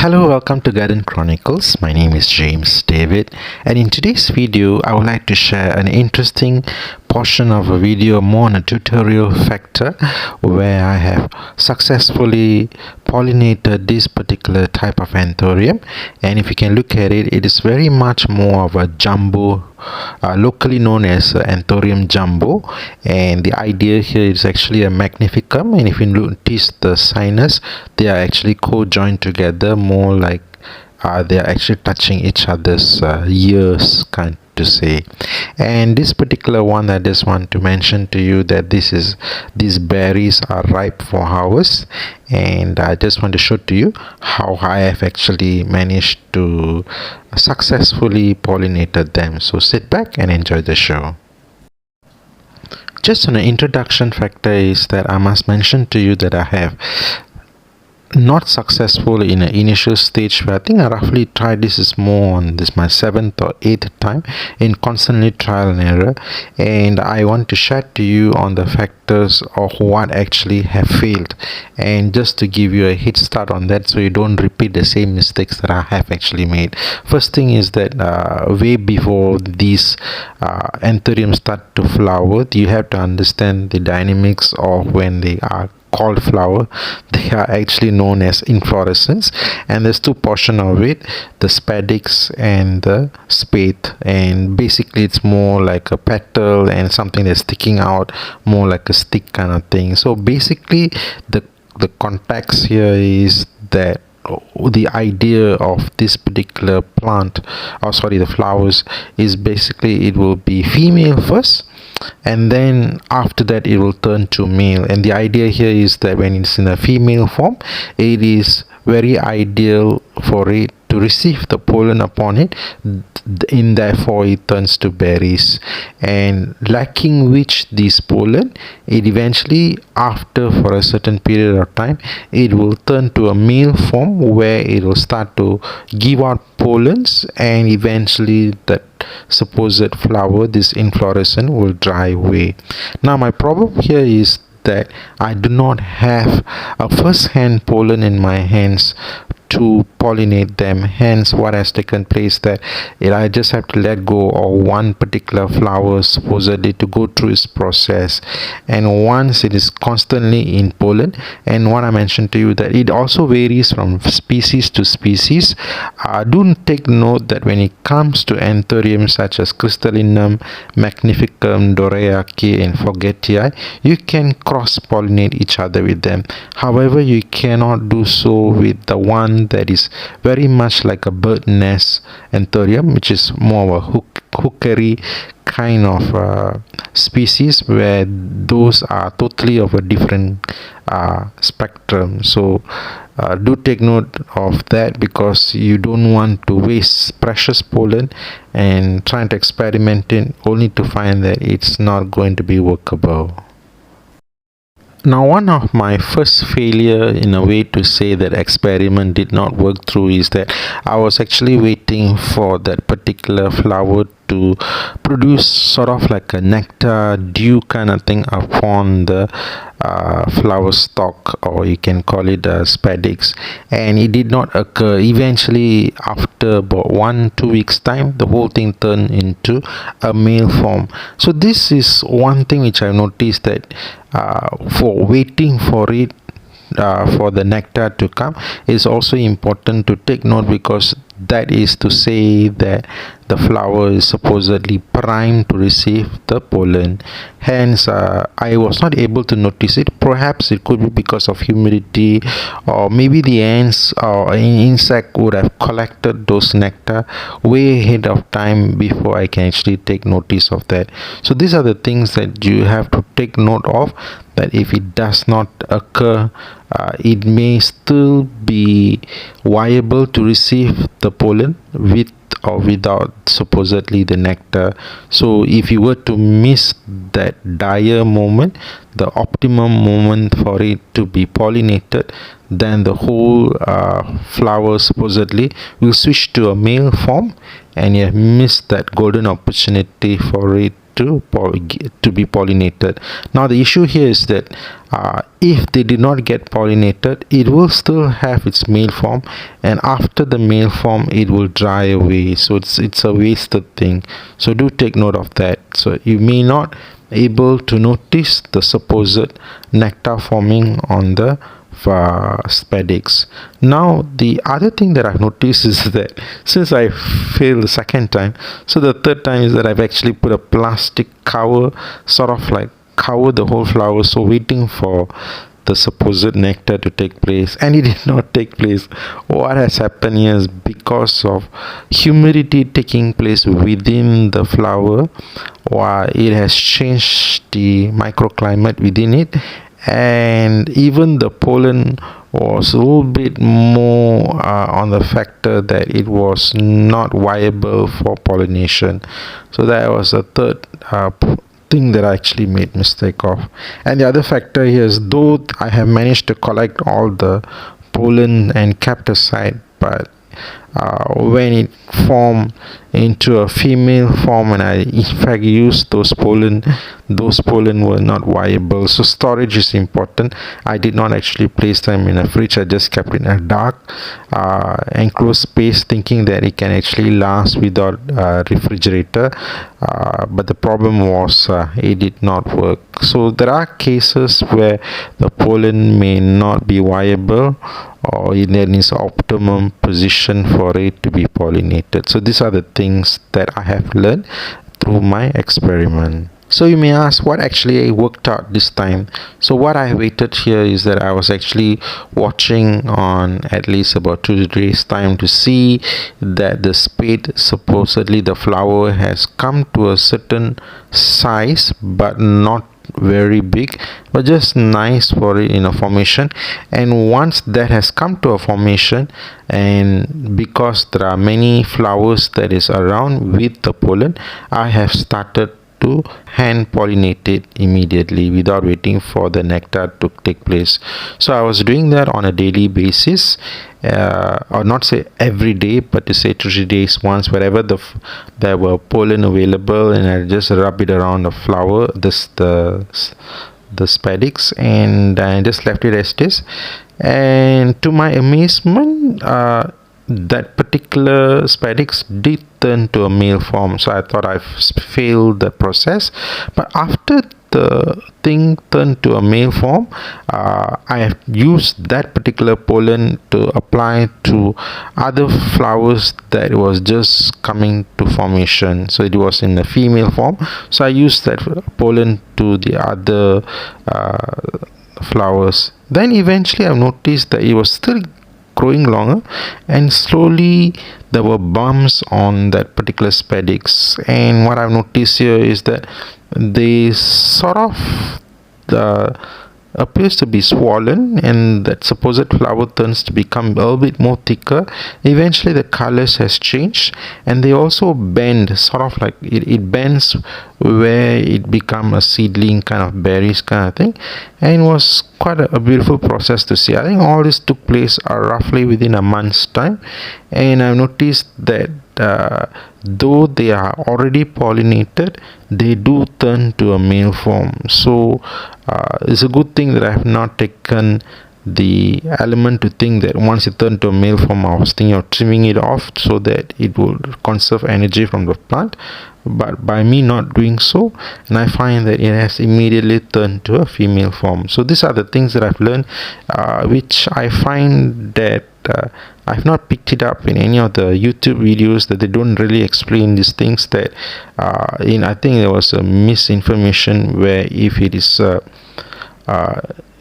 Hello, welcome to Garden Chronicles. My name is James David, and in today's video I would like to share an interesting portion of a video more on a tutorial factor where I have successfully pollinated this particular type of Anthurium. And if you can look at it, it is very much more of a jumbo, locally known as Anthurium jumbo, and the idea here is actually a Magnificum. And if you notice the sinus, they are actually co-joined together, more like they are actually touching each other's ears, kind to say. And this particular one, I just want to mention to you that these berries are ripe for harvest, and I just want to show to you how I have actually managed to successfully pollinated them. So sit back and enjoy the show. Just on an introduction factor is that I must mention to you that I have not successful in an initial stage where I think I roughly tried this is more on this my 7th or 8th time in constantly trial and error, and I want to share to you on the factors of what actually have failed, and just to give you a head start on that so you don't repeat the same mistakes that I have actually made. First thing is that way before these Anthurium start to flower, you have to understand the dynamics of when they are called flower. They are actually known as inflorescence, and there's two portions of it, the spadix and the spathe. And basically it's more like a petal and something that's sticking out more like a stick kind of thing. So basically the context here is that the idea of this particular plant, or sorry, the flowers, is basically it will be female first, and then after that it will turn to male. And the idea here is that when it's in a female form, it is very ideal for it to receive the pollen upon it, and therefore it turns to berries. And lacking which this pollen, it eventually, after for a certain period of time, it will turn to a male form where it will start to give out pollens, and eventually that supposed flower, this inflorescence, will dry away. Now my problem here is that I do not have a first-hand pollen in my hands to pollinate them. Hence what has taken place that I just have to let go of one particular flower supposedly to go through its process. And once it is constantly in pollen, and what I mentioned to you that it also varies from species to species, do take note that when it comes to Anthurium such as crystallinum, Magnificum, Doreaceae and Forgetii, you can cross pollinate each other with them. However, you cannot do so with the one that is very much like a bird nest Anthurium, which is more of a hookery kind of species, where those are totally of a different spectrum. So do take note of that, because you don't want to waste precious pollen and trying to experiment it only to find that it's not going to be workable. Now, one of my first failure, in a way to say that experiment did not work through, is that I was actually waiting for that particular flower to produce sort of like a nectar dew kind of thing upon the flower stalk, or you can call it a spadix, and it did not occur. Eventually, after about 1-2 weeks time, the whole thing turned into a male form. So this is one thing which I've noticed, that for waiting for it for the nectar to come is also important to take note, because that is to say that the flower is supposedly primed to receive the pollen. Hence I was not able to notice it. Perhaps it could be because of humidity, or maybe the ants or any insect would have collected those nectar way ahead of time before I can actually take notice of that. So these are the things that you have to take note of, that if it does not occur, it may still be viable to receive the pollen with or without supposedly the nectar. So if you were to miss that dire moment, the optimum moment for it to be pollinated, then the whole flower supposedly will switch to a male form, and you have missed that golden opportunity for it to be pollinated. Now the issue here is that if they did not get pollinated, it will still have its male form, and after the male form it will dry away, so it's a wasted thing. So do take note of that. So you may not able to notice the supposed nectar forming on the spadix. Now the other thing that I've noticed is that since I failed the second time, so the third time is that I've actually put a plastic cover, sort of like cover the whole flower, so waiting for the supposed nectar to take place, and it did not take place. What has happened here is because of humidity taking place within the flower, while it has changed the microclimate within it, and even the pollen was a little bit more on the factor that it was not viable for pollination. So that was a third thing that I actually made mistake of. And the other factor here is, though I have managed to collect all the pollen and kept aside, but when it formed into a female form and I in fact used those pollen were not viable. So storage is important. I did not actually place them in a fridge. I just kept it in a dark enclosed space, thinking that it can actually last without refrigerator, but the problem was it did not work. So there are cases where the pollen may not be viable, or in its optimum position for it to be pollinated. So these are the things that I have learned through my experiment. So you may ask what actually worked out this time. So what I waited here is that I was actually watching on at least about 2 days time to see that the spade, supposedly the flower, has come to a certain size but not very big, but just nice for it in a formation. And once that has come to a formation, and because there are many flowers that is around with the pollen, I have started to hand pollinate it immediately without waiting for the nectar to take place. So I was doing that on a daily basis, or not say every day, but to say 2 days once, wherever there were pollen available, and I just rub it around the flower, the spadix, and I just left it as it is. And to my amazement, that particular spadix did turn to a male form. So I thought I've failed the process, but after the thing turned to a male form, I have used that particular pollen to apply to other flowers that was just coming to formation. So it was in the female form, so I used that pollen to the other flowers. Then eventually I've noticed that it was still growing longer, and slowly there were bumps on that particular spadix. And what I've noticed here is that they sort of appears to be swollen, and that supposed flower turns to become a little bit more thicker. Eventually the colors has changed, and they also bend, sort of like it bends where it become a seedling kind of berries kind of thing, and it was quite a beautiful process to see. I think all this took place roughly within a month's time, and I've noticed that though they are already pollinated, they do turn to a male form. So it's a good thing that I have not taken the element to think that once it turned to a male form, I was thinking of trimming it off so that it will conserve energy from the plant. But by me not doing so, and I find that it has immediately turned to a female form. So these are the things that I've learned, which I find that I've not picked it up in any of the YouTube videos, that they don't really explain these things. That I think there was a misinformation where if it is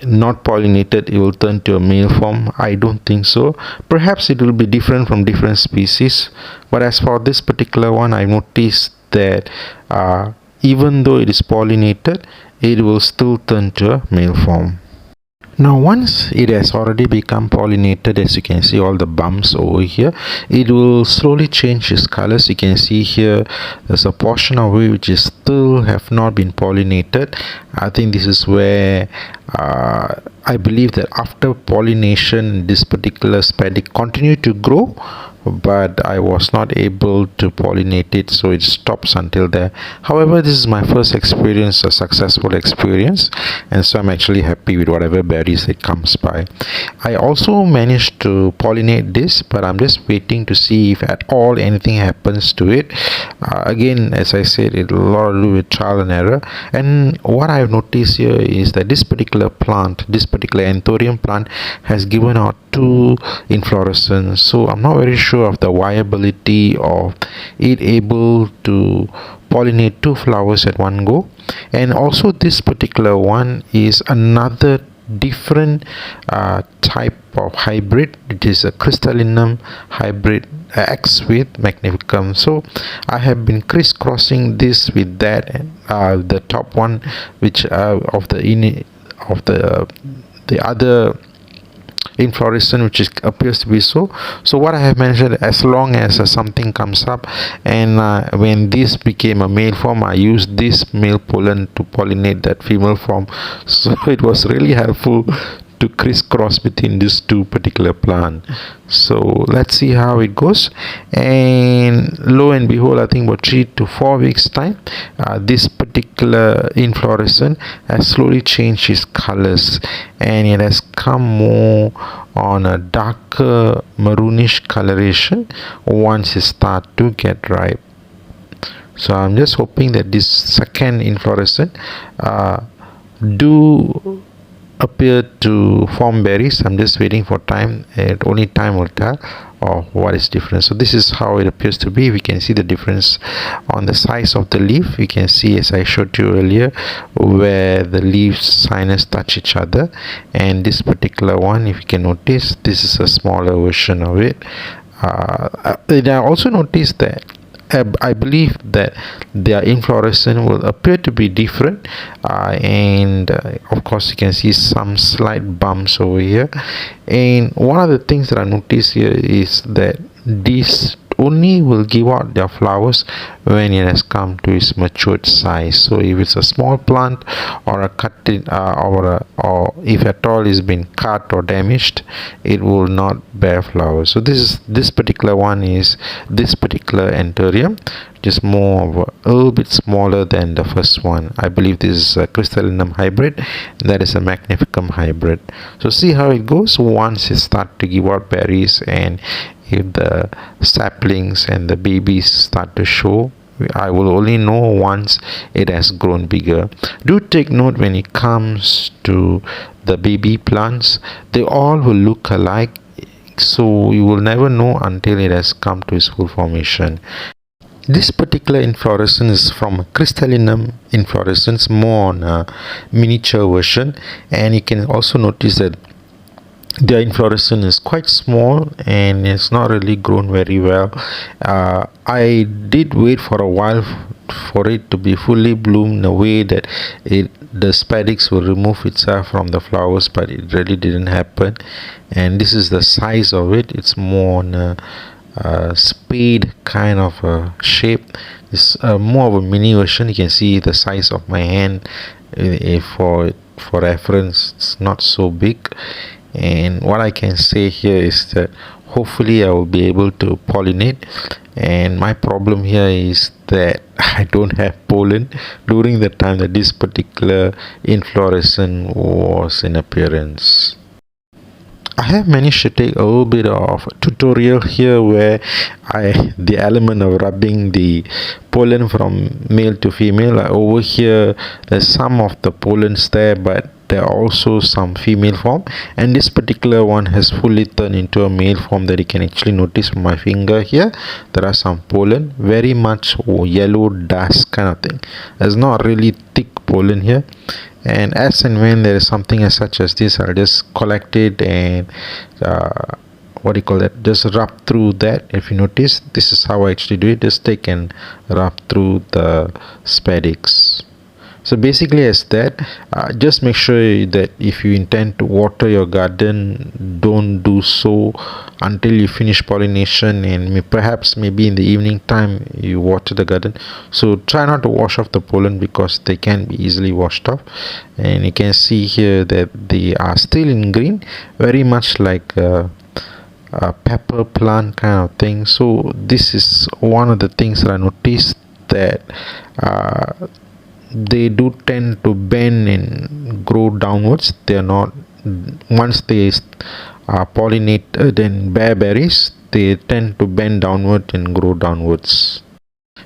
not pollinated, it will turn to a male form. I don't think so. Perhaps it will be different from different species, but as for this particular one, I noticed that even though it is pollinated, it will still turn to a male form. Now once it has already become pollinated, as you can see all the bumps over here, it will slowly change its colors. You can see here there's a portion of it which is still have not been pollinated. I think this is where I believe that after pollination this particular spadix continued to grow, but I was not able to pollinate it, so it stops until there. However, this is my first experience, a successful experience, and so I'm actually happy with whatever berries it comes by. I also managed to pollinate this, but I'm just waiting to see if at all anything happens to it. Again, as I said, it a lot to do with trial and error. And what I've noticed here is that this particular plant, this particular Anthurium plant, has given out two inflorescences, so I'm not very sure of the viability of it able to pollinate two flowers at one go. And also this particular one is another different type of hybrid. It is a crystallinum hybrid X with Magnificum. So I have been crisscrossing this with that, the top one, which of the other inflorescence, which appears to be so what I have mentioned, as long as something comes up, and when this became a male form, I used this male pollen to pollinate that female form. So it was really helpful to crisscross between these two particular plant. So let's see how it goes, and lo and behold, I think about 3 to 4 weeks time, this particular inflorescence has slowly changed its colors, and it has come more on a darker maroonish coloration once it start to get ripe. So I'm just hoping that this second inflorescence do appear to form berries. I'm just waiting for time, and only time will tell of what is different. So this is how it appears to be. We can see the difference on the size of the leaf. We can see, as I showed you earlier, where the leaves sinus touch each other, and this particular one, if you can notice, this is a smaller version of it. And I also noticed that I believe that their inflorescence will appear to be different, and of course you can see some slight bumps over here. And one of the things that I noticed here is that these only will give out their flowers when it has come to its matured size. So if it's a small plant or a cut or if at all is been cut or damaged, it will not bear flowers. So this particular one is this particular Anthurium, just more of a little bit smaller than the first one. I believe this is a crystallinum hybrid, that is a Magnificum hybrid. So see how it goes once it start to give out berries, and if the saplings and the babies start to show. I will only know once it has grown bigger. Do take note, when it comes to the baby plants, they all will look alike, so you will never know until it has come to its full formation. This particular inflorescence is from a crystallinum inflorescence, more on a miniature version, and you can also notice that the inflorescence is quite small and it's not really grown very well. I did wait for a while for it to be fully bloomed in a way that the spadix will remove itself from the flowers, but it really didn't happen. And this is the size of it. It's more on a spade kind of a shape. It's more of a mini version. You can see the size of my hand. For reference, it's not so big. And what I can say here is that hopefully I will be able to pollinate, and my problem here is that I don't have pollen during the time that this particular inflorescence was in appearance. I have managed to take a little bit of tutorial here where the element of rubbing the pollen from male to female. Over here there's some of the pollens there, but there are also some female form, and this particular one has fully turned into a male form that you can actually notice from my finger here. There are some pollen, very much yellow dust kind of thing. There's not really thick pollen here, and as and when there is something as such as this, I'll just collect it and what do you call that, just rub through that. If you notice, this is how I actually do it. Just take and rub through the spadix. So basically as that, just make sure that if you intend to water your garden, don't do so until you finish pollination, and perhaps maybe in the evening time you water the garden. So try not to wash off the pollen because they can be easily washed off. And you can see here that they are still in green, very much like a pepper plant kind of thing. So this is one of the things that I noticed, that they do tend to bend and grow downwards. They are not, once they pollinated and bear berries, they tend to bend downward and grow downwards.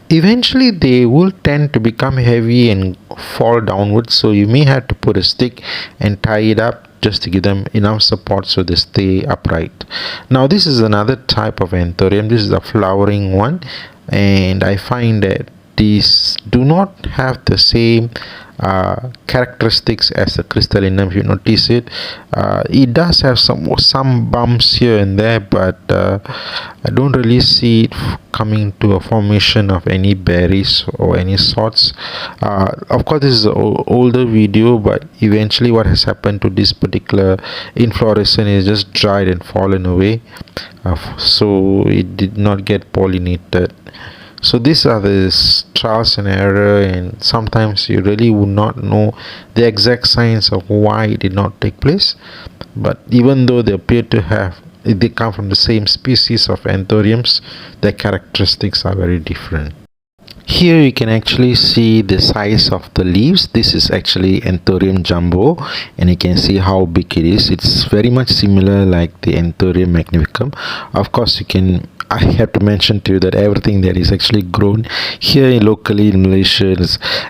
Eventually they will tend to become heavy and fall downwards, so you may have to put a stick and tie it up just to give them enough support so they stay upright. Now this is another type of Anthurium. This is a flowering one, and I find that these do not have the same characteristics as the crystallinum. If you notice it, it does have some bumps here and there, but I don't really see it coming to a formation of any berries or any sorts. Of course this is an older video, but eventually what has happened to this particular inflorescence is just dried and fallen away, so it did not get pollinated. So these are the trials and error, and sometimes you really would not know the exact science of why it did not take place. But even though they appear to have, they come from the same species of Anthuriums, their characteristics are very different. Here you can actually see the size of the leaves. This is actually Anthurium jumbo, and you can see how big it is. It's very much similar like the Anthurium magnificum. Of course, I have to mention to you that everything that is actually grown here locally in Malaysia,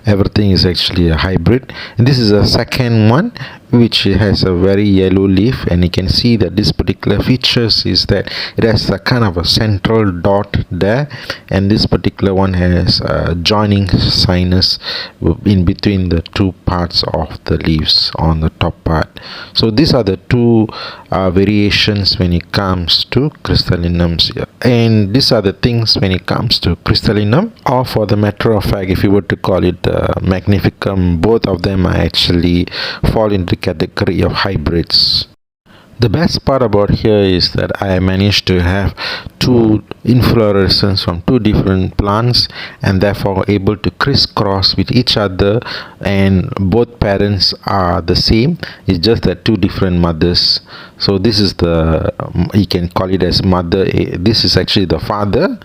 everything is actually a hybrid. And this is a second one which has a very yellow leaf, and you can see that this particular features is that it has a kind of a central dot there, and this particular one has a joining sinus in between the two parts of the leaves on the top part. So these are the two variations when it comes to crystallinums, and these are the things when it comes to crystallinum, or for the matter of fact, if you were to call it magnificum, both of them are actually fall into the category of hybrids. The best part about here is that I managed to have two inflorescences from two different plants, and therefore able to crisscross with each other, and both parents are the same. It's just that two different mothers. So this is the, you can call it as mother. This is actually the father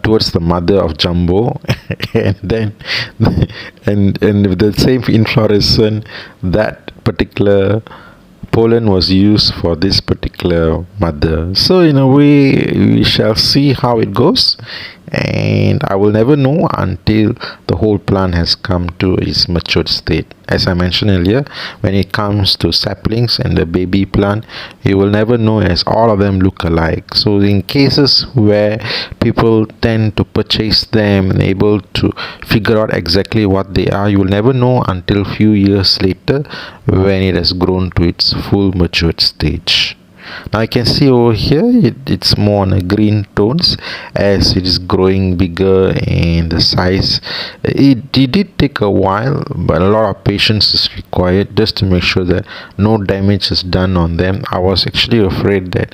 towards the mother of jumbo, and then and the same inflorescence, that particular pollen was used for this particular mother. So in a way we shall see how it goes, and I will never know until the whole plant has come to its matured state. As I mentioned earlier, when it comes to saplings and the baby plant, you will never know, as all of them look alike. So in cases where people tend to purchase them and able to figure out exactly what they are, you will never know until few years later when it has grown to its full matured stage. Now you can see over here it's more on a green tones as it is growing bigger, and the size, it did take a while, but a lot of patience is required just to make sure that no damage is done on them. I was actually afraid that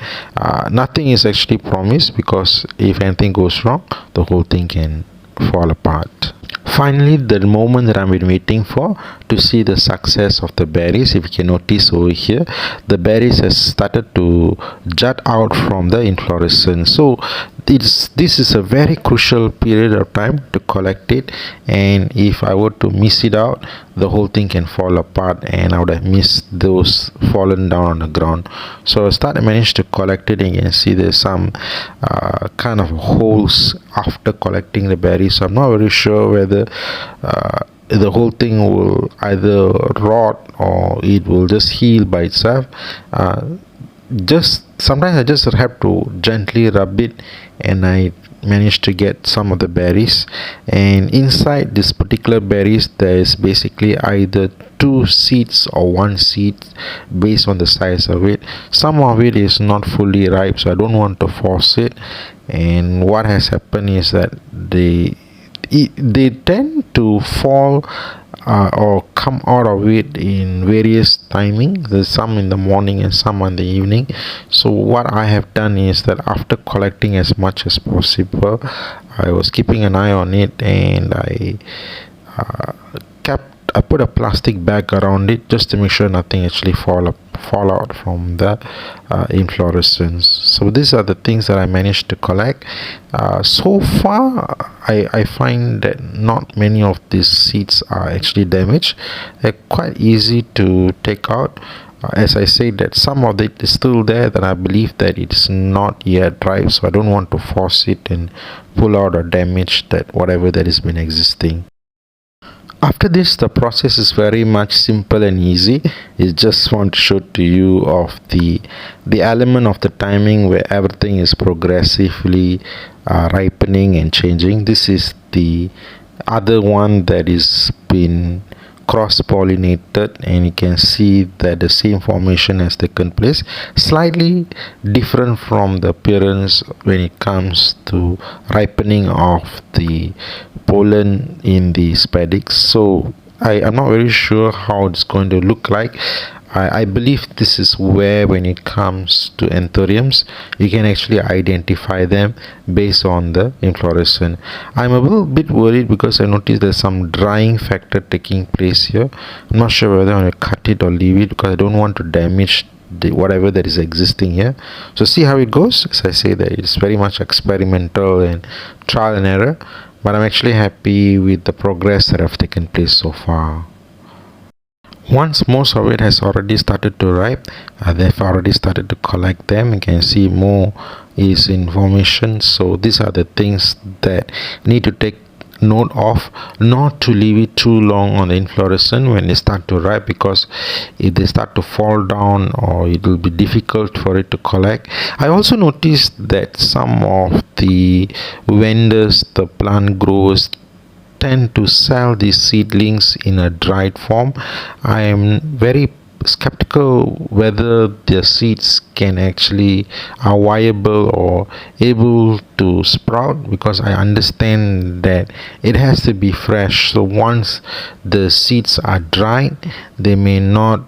nothing is actually promised, because if anything goes wrong, the whole thing can fall apart. Finally, the moment that I've been waiting for to see the success of the berries. If you can notice over here, the berries has started to jut out from the inflorescence. So this is a very crucial period of time to collect it, and if I were to miss it out, the whole thing can fall apart, and I would have missed those fallen down on the ground. So I managed to collect it, and you can see there's some kind of holes after collecting the berries. So I'm not very sure whether the whole thing will either rot or it will just heal by itself. Just sometimes I just have to gently rub it, and I managed to get some of the berries, and inside this particular berries there is basically either two seeds or one seed based on the size of it. Some of it is not fully ripe, so I don't want to force it, and what has happened is that they tend to fall or come out of it in various timing. There's some in the morning and some in the evening. So what I have done is that after collecting as much as possible, I was keeping an eye on it, and uh, I put a plastic bag around it just to make sure nothing actually fall out from the inflorescence. So these are the things that I managed to collect. So far, I find that not many of these seeds are actually damaged. They're quite easy to take out. As I said, that some of it is still there, that I believe that it's not yet ripe, so I don't want to force it and pull out or damage that whatever that has been existing. After this, the process is very much simple and easy. I just want to show to you of the element of the timing where everything is progressively ripening and changing. This is the other one that is been cross-pollinated, and you can see that the same formation has taken place, slightly different from the appearance when it comes to ripening of the pollen in the spadix. So I am not very sure how it's going to look like. I believe this is where, when it comes to anthuriums, you can actually identify them based on the inflorescence. I'm a little bit worried because I noticed there's some drying factor taking place here. I'm not sure whether I want to cut it or leave it, because I don't want to damage whatever that is existing here. So see how it goes. As I say, that it's very much experimental and trial and error, but I'm actually happy with the progress that have taken place so far. Once most of it has already started to ripe, they've already started to collect them. You can see more is in formation. So these are the things that need to take note of, not to leave it too long on the inflorescence when they start to ripe, because if they start to fall down, or it will be difficult for it to collect. I also noticed that some of the vendors, the plant growers, tend to sell these seedlings in a dried form. I am very skeptical whether their seeds can actually are viable or able to sprout, because I understand that it has to be fresh. So once the seeds are dried, they may not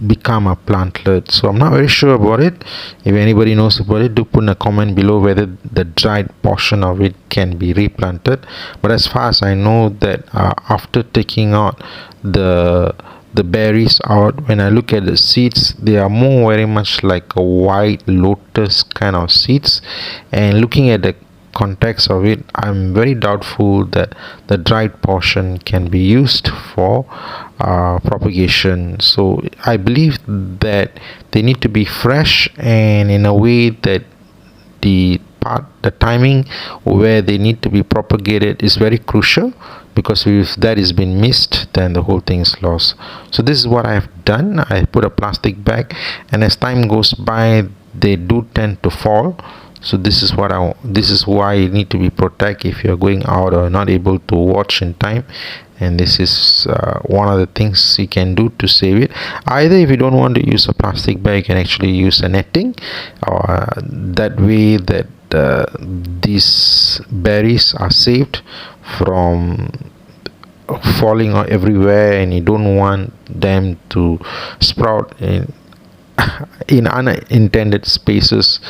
become a plantlet. So I'm not very sure about it. If anybody knows about it, do put in a comment below whether the dried portion of it can be replanted. But as far as I know, that after taking out the berries out, when I look at the seeds, they are more very much like a white lotus kind of seeds. And looking at the context of it, I'm very doubtful that the dried portion can be used for propagation. So I believe that they need to be fresh, and in a way that the timing where they need to be propagated is very crucial, because if that has been missed, then the whole thing is lost. So this is what I have done. I put a plastic bag, and as time goes by, they do tend to fall. So this is why you need to be protect if you're going out or not able to watch in time. And this is one of the things you can do to save it. Either, if you don't want to use a plastic bag, you can actually use a netting, or that way that these berries are saved from falling everywhere, and you don't want them to sprout in unintended spaces.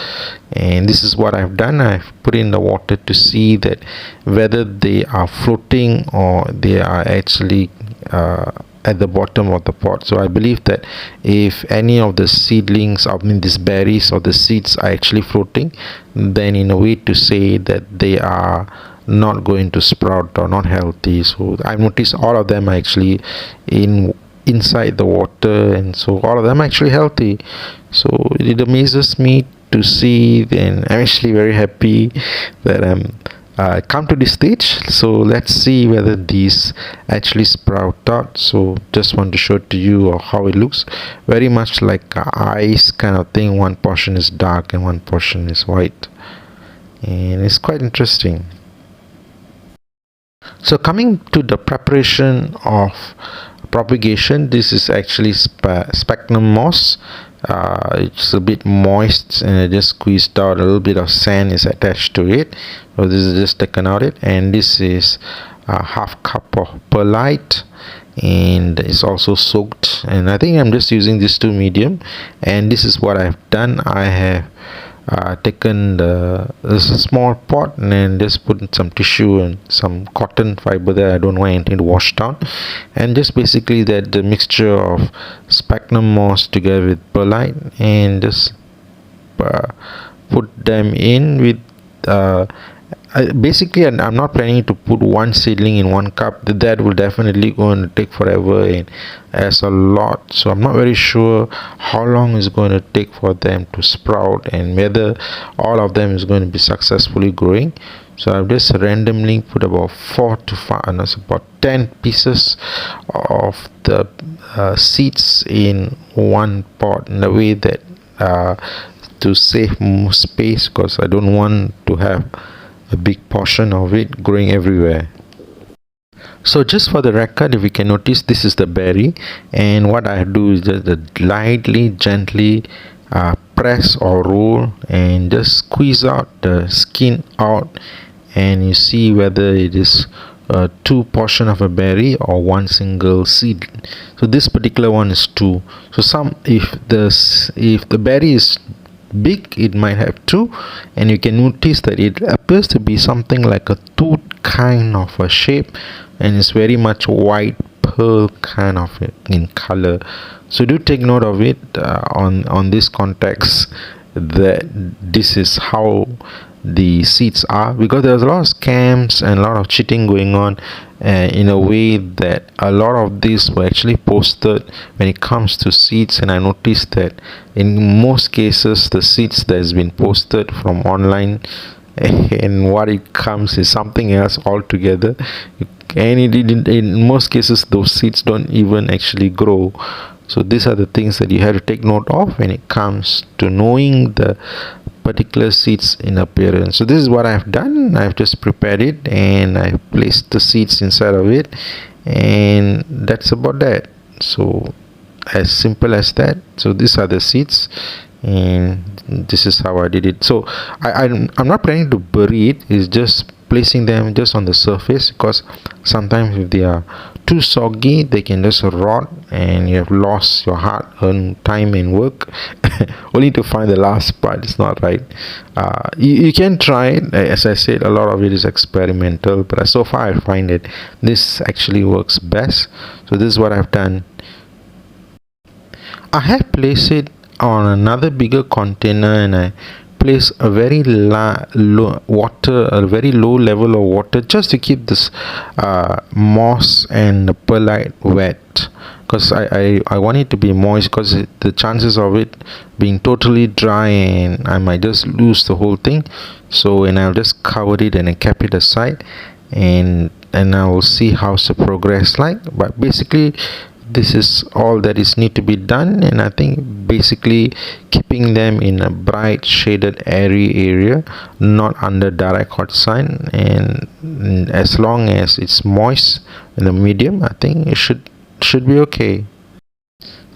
And this is what I've done. I've put in the water to see that whether they are floating or they are actually at the bottom of the pot. So I believe that if any of the seedlings, I mean these berries or the seeds, are actually floating, then in a way to say that they are not going to sprout or not healthy. So I've noticed all of them are actually inside the water, and so all of them are actually healthy. So it amazes me to see, and I'm actually very happy that I'm come to this stage. So let's see whether these actually sprout out. So just want to show to you how it looks, very much like ice kind of thing. One portion is dark and one portion is white, and it's quite interesting. So coming to the preparation of propagation, this is actually sphagnum moss. It's a bit moist, and I just squeezed out a little bit of sand is attached to it. So this is just taken out it, and this is a half cup of perlite, and it's also soaked, and I think I'm just using this 2 medium. And this is what I've done. I have taken this a small pot and then just put some tissue and some cotton fiber there. I don't want anything to wash down, and just basically that the mixture of sphagnum moss together with perlite, and just put them in with basically I'm not planning to put one seedling in 1 cup. That will definitely going to take forever and as a lot, so I'm not very sure how long it's going to take for them to sprout and whether all of them is going to be successfully growing. So I've just randomly put about 4 to 5 and that's about 10 pieces of the seeds in one pot, in a way that to save more space, because I don't want to have a big portion of it growing everywhere. So just for the record, if you can notice, this is the berry, and what I do is just lightly, gently press or roll and just squeeze out the skin out, and you see whether it is two portion of a berry or one single seed. So this particular one is two. So some, if the berry is big, it might have two, and you can notice that it appears to be something like a tooth kind of a shape, and it's very much white pearl kind of in color. So do take note of it on this context, that this is how the seeds are, because there's a lot of scams and a lot of cheating going on, in a way that a lot of these were actually posted when it comes to seeds. And I noticed that in most cases the seeds that has been posted from online, and what it comes is something else altogether, and in most cases those seeds don't even actually grow. So these are the things that you have to take note of when it comes to knowing the particular seeds in appearance. So this is what I've done. I've just prepared it and I placed the seeds inside of it, and that's about that. So as simple as that. So these are the seeds, and this is how I did it. So I'm not planning to bury it. It's just placing them just on the surface, because sometimes if they are too soggy they can just rot and you have lost your hard-earned time and work only to find the last part. It's not right. You can try it. As I said, a lot of it is experimental, but so far I find that this actually works best. So this is what I've done. I have placed it on another bigger container, and I place a very low water, a very low level of water, just to keep this moss and the perlite wet, because I want it to be moist, because the chances of it being totally dry and I might just lose the whole thing. So, and I'll just cover it and I kept it aside, and I will see how's the progress like. But basically this is all that is need to be done, and I think basically keeping them in a bright shaded airy area, not under direct hot sun, and as long as it's moist in the medium, I think it should be okay.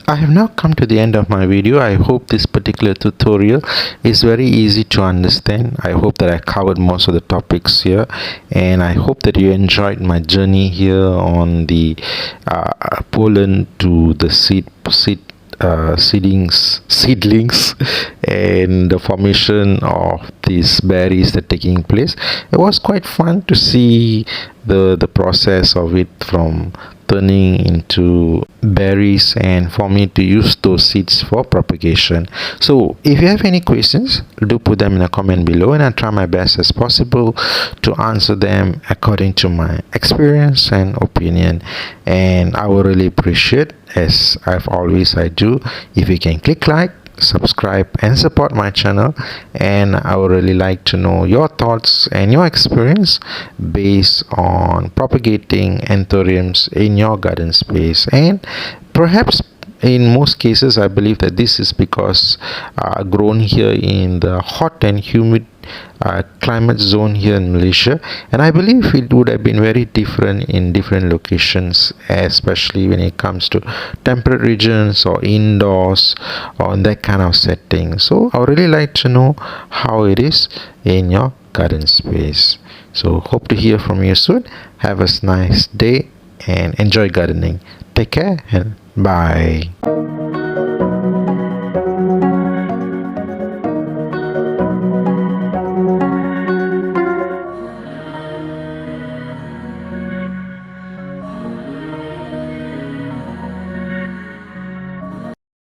I have now come to the end of my video. I hope this particular tutorial is very easy to understand. I hope that I covered most of the topics here, and I hope that you enjoyed my journey here on the pollen to the seedlings and the formation of these berries that taking place. It was quite fun to see the process of it from turning into berries, and for me to use those seeds for propagation. So if you have any questions, do put them in a comment below, and I'll try my best as possible to answer them according to my experience and opinion. And I would really appreciate, as I do, if you can click like, subscribe and support my channel. And I would really like to know your thoughts and your experience based on propagating anthuriums in your garden space. And perhaps in most cases I believe that this is because grown here in the hot and humid climate zone here in Malaysia, and I believe it would have been very different in different locations, especially when it comes to temperate regions or indoors or in that kind of setting. So I would really like to know how it is in your garden space. So hope to hear from you soon. Have a nice day and enjoy gardening. Take care and bye.